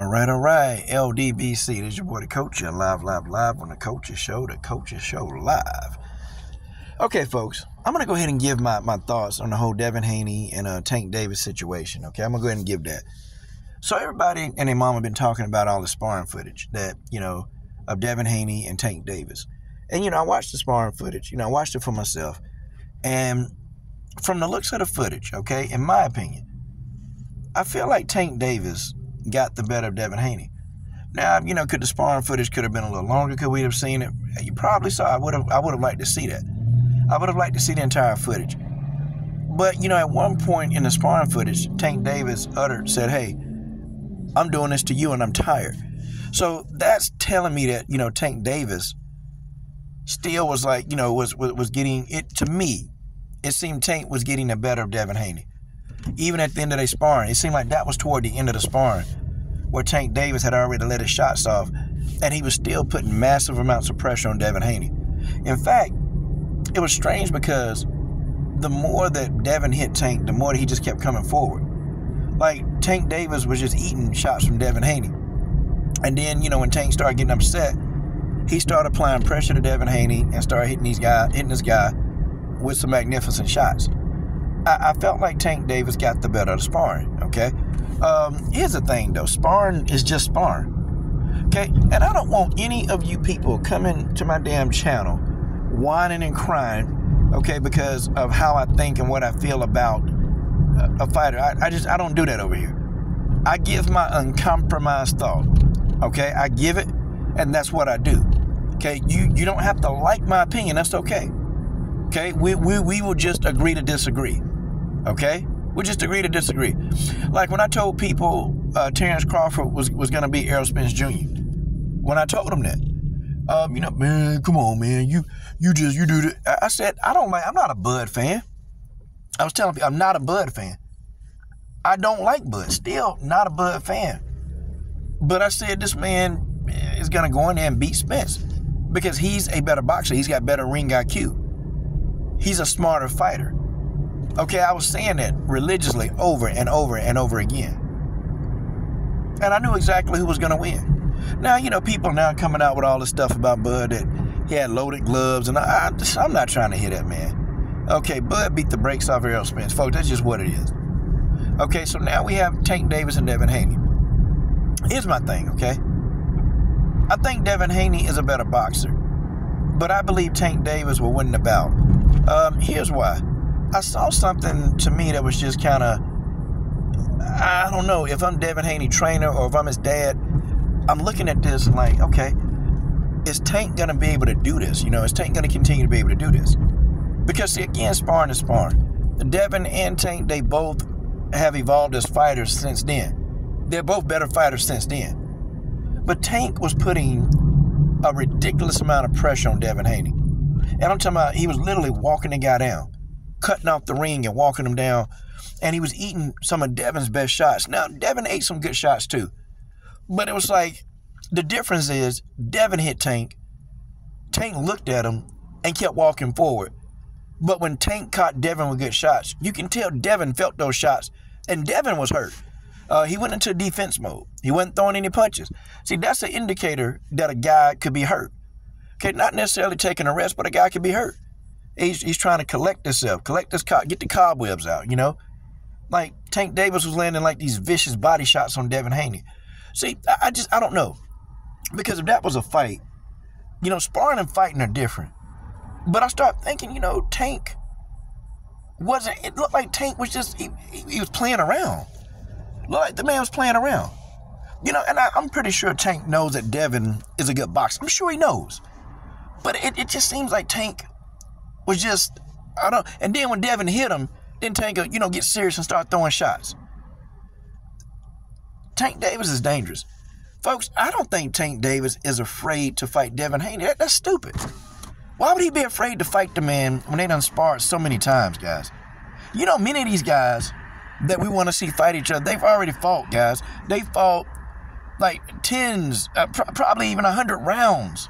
All right. LDBC. This is your boy, the coach. You're live on the Coaches Show. The Coaches Show live. Okay, folks. I'm going to go ahead and give my thoughts on the whole Devin Haney and Tank Davis situation. Okay, I'm going to go ahead and give that. So everybody and their mom have been talking about all the sparring footage that, of Devin Haney and Tank Davis. And, I watched the sparring footage. I watched it for myself. And from the looks of the footage, okay, in my opinion, I feel like Tank Davis got the better of Devin Haney. Now, could the sparring footage could have been a little longer? Could we have seen it? You probably saw. I would have liked to see that. I would have liked to see the entire footage. But, at one point in the sparring footage, Tank Davis said, hey, I'm doing this to you and I'm tired. So that's telling me that, Tank Davis still was like, was getting it. To me, it seemed Tank was getting the better of Devin Haney. Even at the end of their sparring, it seemed like that was toward the end of the sparring where Tank Davis had already let his shots off and he was still putting massive amounts of pressure on Devin Haney. In fact, it was strange because the more that Devin hit Tank, the more that he just kept coming forward. Like, Tank Davis was just eating shots from Devin Haney. And then, when Tank started getting upset, he started applying pressure to Devin Haney and started hitting this guy with some magnificent shots. I felt like Tank Davis got the better of the sparring, okay? Here's the thing, though. Sparring is just sparring, okay? And I don't want any of you people coming to my damn channel whining and crying, okay, because of how I think and what I feel about a fighter. I don't do that over here. I give my uncompromised thought, okay? I give it, and that's what I do, okay? You don't have to like my opinion. That's okay, okay? We will just agree to disagree, okay? We'll just agree to disagree. Like when I told people Terrence Crawford was going to be Errol Spence Jr., when I told him that, man, come on, man, you do that. I said, I'm not a Bud fan. I was telling people, I'm not a Bud fan. I don't like Bud. Still not a Bud fan. But I said, this man is going to go in there and beat Spence because he's a better boxer. He's got better ring IQ. He's a smarter fighter. Okay, I was saying that religiously over and over and over again. And I knew exactly who was going to win. Now, people now coming out with all this stuff about Bud that he had loaded gloves, and I'm not trying to hear that, man. Okay, Bud beat the brakes off Errol Spence. Folks, that's just what it is. Okay, so now we have Tank Davis and Devin Haney. Here's my thing, okay? I think Devin Haney is a better boxer, but I believe Tank Davis will win the bout. Here's why. I saw something to me that was just kind of, I don't know, if I'm Devin Haney trainer or if I'm his dad, I'm looking at this and like, okay, is Tank going to be able to do this? Is Tank going to continue to be able to do this? Because, see, again, sparring is sparring. Devin and Tank, they both have evolved as fighters since then. They're both better fighters since then. But Tank was putting a ridiculous amount of pressure on Devin Haney. And I'm talking about he was literally walking the guy down, cutting off the ring and walking him down. And he was eating some of Devin's best shots. Now, Devin ate some good shots too. But it was like, the difference is Devin hit Tank. Tank looked at him and kept walking forward. But when Tank caught Devin with good shots, you can tell Devin felt those shots. And Devin was hurt. He went into defense mode. He wasn't throwing any punches. See, that's an indicator that a guy could be hurt. Okay, not necessarily taking a rest, but a guy could be hurt. He's trying to collect himself, get the cobwebs out, Like, Tank Davis was landing like these vicious body shots on Devin Haney. See, I don't know. Because if that was a fight, sparring and fighting are different. But I start thinking, Tank it looked like Tank was just, he was playing around. Looked like the man was playing around. And I'm pretty sure Tank knows that Devin is a good boxer. I'm sure he knows. But it just seems like Tank was just, and then when Devin hit him, then Tank, get serious and start throwing shots. Tank Davis is dangerous. Folks, I don't think Tank Davis is afraid to fight Devin Haney. That's stupid. Why would he be afraid to fight the man when they done sparred so many times, guys? Many of these guys that we want to see fight each other, they've already fought, guys. They fought like tens, probably even 100 rounds,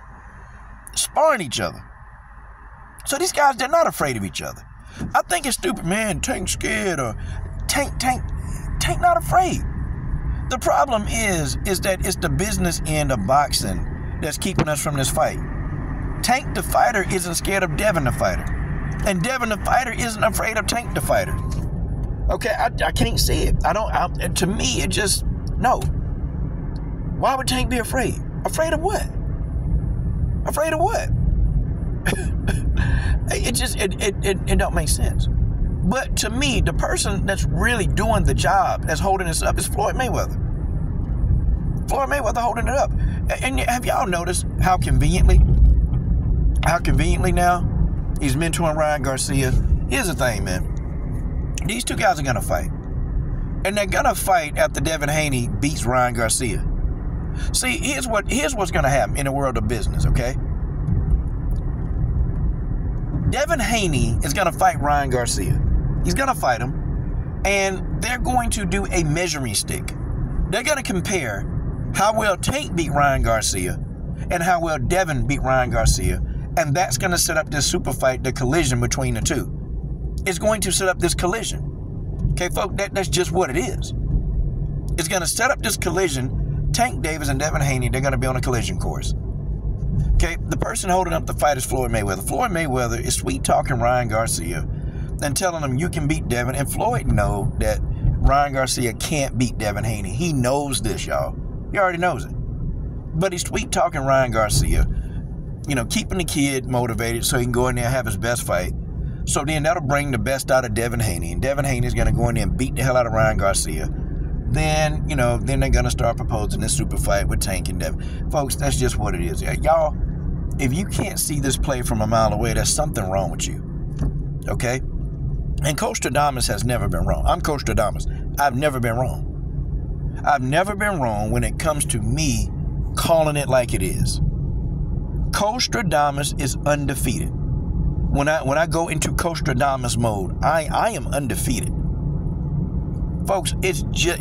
sparring each other. So these guys, they're not afraid of each other. I think it's stupid, man. Tank's scared or Tank not afraid. The problem is that it's the business end of boxing that's keeping us from this fight. Tank the fighter isn't scared of Devin the fighter. And Devin the fighter isn't afraid of Tank the fighter. Okay, I can't see it. To me, it just, no. Why would Tank be afraid? Afraid of what? Afraid of what? It don't make sense. But to me, the person that's really doing the job, that's holding this up, is Floyd Mayweather. Floyd Mayweather holding it up. And have y'all noticed how conveniently now he's mentoring Ryan Garcia? Here's the thing, man. These two guys are gonna fight. And they're gonna fight after Devin Haney beats Ryan Garcia. See, here's what's gonna happen in the world of business, okay? Devin Haney is gonna fight Ryan Garcia. He's gonna fight him, and they're going to do a measuring stick. They're gonna compare how well Tank beat Ryan Garcia and how well Devin beat Ryan Garcia, and that's gonna set up this super fight, the collision between the two. It's going to set up this collision. Okay, folks, that's just what it is. It's gonna set up this collision. Tank Davis and Devin Haney, they're gonna be on a collision course. Okay, the person holding up the fight is Floyd Mayweather. Floyd Mayweather is sweet-talking Ryan Garcia and telling him you can beat Devin. And Floyd know that Ryan Garcia can't beat Devin Haney. He knows this, y'all. He already knows it. But he's sweet-talking Ryan Garcia, keeping the kid motivated so he can go in there and have his best fight. So then that'll bring the best out of Devin Haney. And Devin Haney's going to go in there and beat the hell out of Ryan Garcia. Then they're going to start proposing this super fight with Tank and Devin. Folks, that's just what it is. Y'all, if you can't see this play from a mile away, there's something wrong with you. Okay? And Coach Stradamus has never been wrong. I'm Coach Stradamus. I've never been wrong. I've never been wrong when it comes to me calling it like it is. Coach Stradamus is undefeated. When I go into Coach Stradamus mode, I am undefeated. Folks, it's just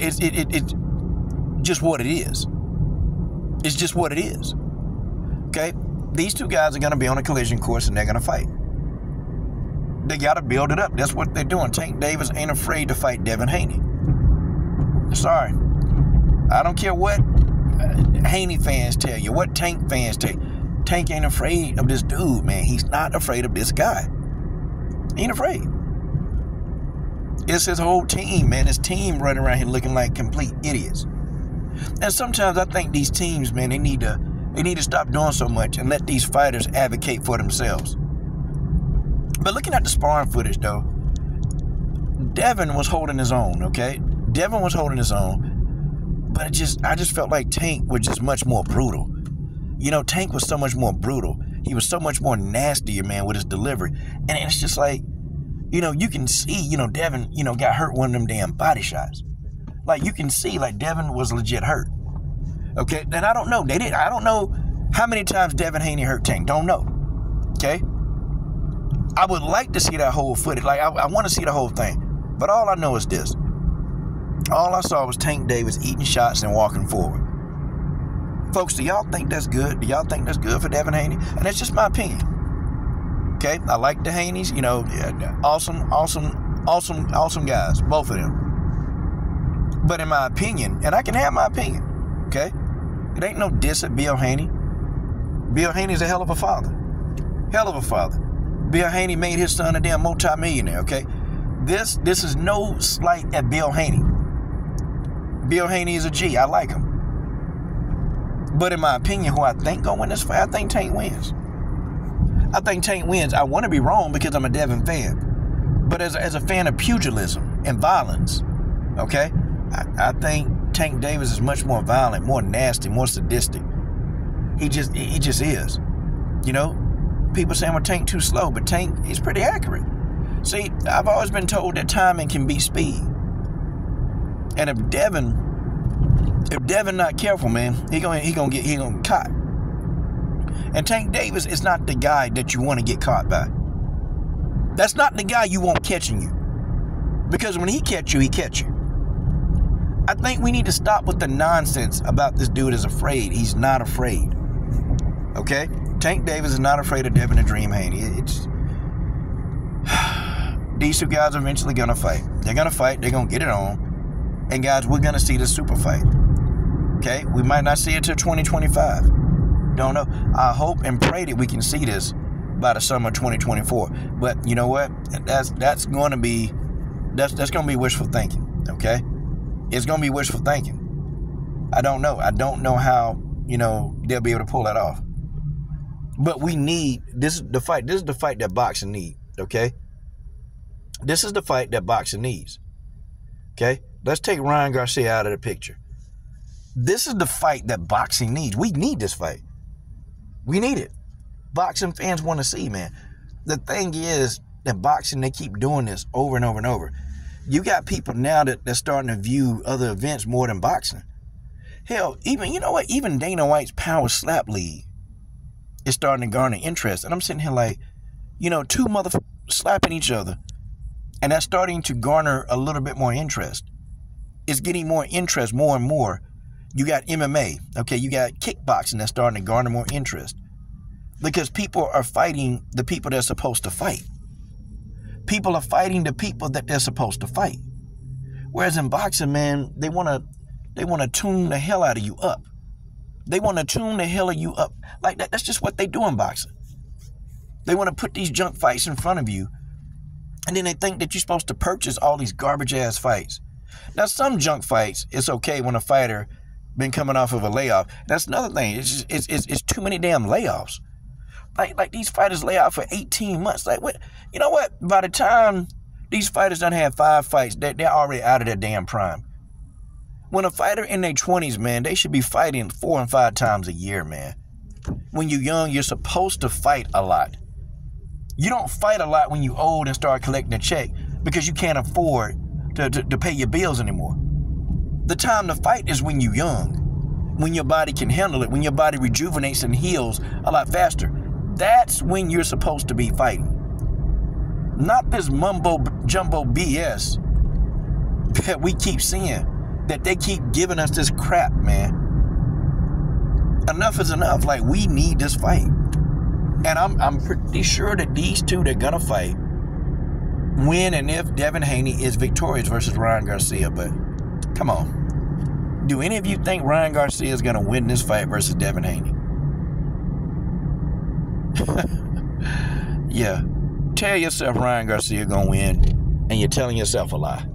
what it is. It's just what it is. Okay? These two guys are going to be on a collision course and they're going to fight. They got to build it up. That's what they're doing. Tank Davis ain't afraid to fight Devin Haney. Sorry. I don't care what Haney fans tell you, what Tank fans tell you. Tank ain't afraid of this dude, man. He's not afraid of this guy. He ain't afraid. It's his whole team, man. His team running around here looking like complete idiots. And sometimes I think these teams, man, they need to stop doing so much and let these fighters advocate for themselves. But looking at the sparring footage, though, Devin was holding his own, okay? Devin was holding his own, but I just felt like Tank was just much more brutal. Tank was so much more brutal. He was so much more nastier, man, with his delivery. And it's just like, you can see, Devin, got hurt one of them damn body shots. Like, you can see, like, Devin was legit hurt. Okay? And I don't know. I don't know how many times Devin Haney hurt Tank. Don't know. Okay? I would like to see that whole footage. Like, I want to see the whole thing. But all I know is this. All I saw was Tank Davis eating shots and walking forward. Folks, do y'all think that's good? Do y'all think that's good for Devin Haney? And that's just my opinion. Okay? I like the Haneys. Awesome guys. Both of them. But in my opinion, and I can have my opinion, okay? It ain't no diss at Bill Haney. Bill Haney's a hell of a father. Hell of a father. Bill Haney made his son a damn multi-millionaire, okay? This is no slight at Bill Haney. Bill Haney is a G. I like him. But in my opinion, who I think gonna win this fight, I think Tank wins. I think Tank wins. I want to be wrong because I'm a Devin fan. But as a fan of pugilism and violence, okay, I think Tank Davis is much more violent, more nasty, more sadistic. He just is. People saying, well, Tank too slow, but Tank, he's pretty accurate. See, I've always been told that timing can beat speed. And if Devin not careful, man, he gonna get caught. And Tank Davis is not the guy that you want to get caught by. That's not the guy you want catching you. Because when he catch you, he catch you. I think we need to stop with the nonsense about this dude is afraid. He's not afraid. Okay? Tank Davis is not afraid of Devin the Dream Haney. These two guys are eventually going to fight. They're going to fight. They're going to get it on. And guys, we're going to see this super fight. Okay, we might not see it till 2025. Don't know. I hope and pray that we can see this by the summer of 2024. But you know what? That's going to be wishful thinking. Okay, it's going to be wishful thinking. I don't know. I don't know how they'll be able to pull that off. But we need this. The fight. This is the fight that boxing needs. Okay. This is the fight that boxing needs. Okay. Let's take Ryan Garcia out of the picture. This is the fight that boxing needs. We need this fight. We need it. Boxing fans want to see, man. The thing is that boxing, they keep doing this over and over and over. You got people now that's starting to view other events more than boxing. Hell, even Dana White's Power Slap League is starting to garner interest. And I'm sitting here like, two motherfuckers slapping each other. And that's starting to garner a little bit more interest. It's getting more interest more and more. You got MMA, okay? You got kickboxing that's starting to garner more interest. Because people are fighting the people they're supposed to fight. People are fighting the people that they're supposed to fight. Whereas in boxing, man, they want to tune the hell out of you up. They want to tune the hell of you up. Like that. That's just what they do in boxing. They want to put these junk fights in front of you. And then they think that you're supposed to purchase all these garbage ass fights. Now, some junk fights, it's okay when a fighter been coming off of a layoff. That's another thing. It's too many damn layoffs. Like these fighters lay out for 18 months. Like what? You know what? By the time these fighters done had 5 fights, they're already out of their damn prime. When a fighter in their 20s, man, they should be fighting 4 and 5 times a year, man. When you're young, you're supposed to fight a lot. You don't fight a lot when you're old and start collecting a check because you can't afford to pay your bills anymore. The time to fight is when you're young, when your body can handle it, when your body rejuvenates and heals a lot faster. That's when you're supposed to be fighting. Not this mumbo jumbo BS that we keep seeing, that they keep giving us this crap, man. Enough is enough. Like, we need this fight. And I'm pretty sure that these two that are gonna fight, when and if Devin Haney is victorious versus Ryan Garcia. But come on, do any of you think Ryan Garcia is gonna win this fight versus Devin Haney? Yeah, tell yourself Ryan Garcia gonna win, and you're telling yourself a lie.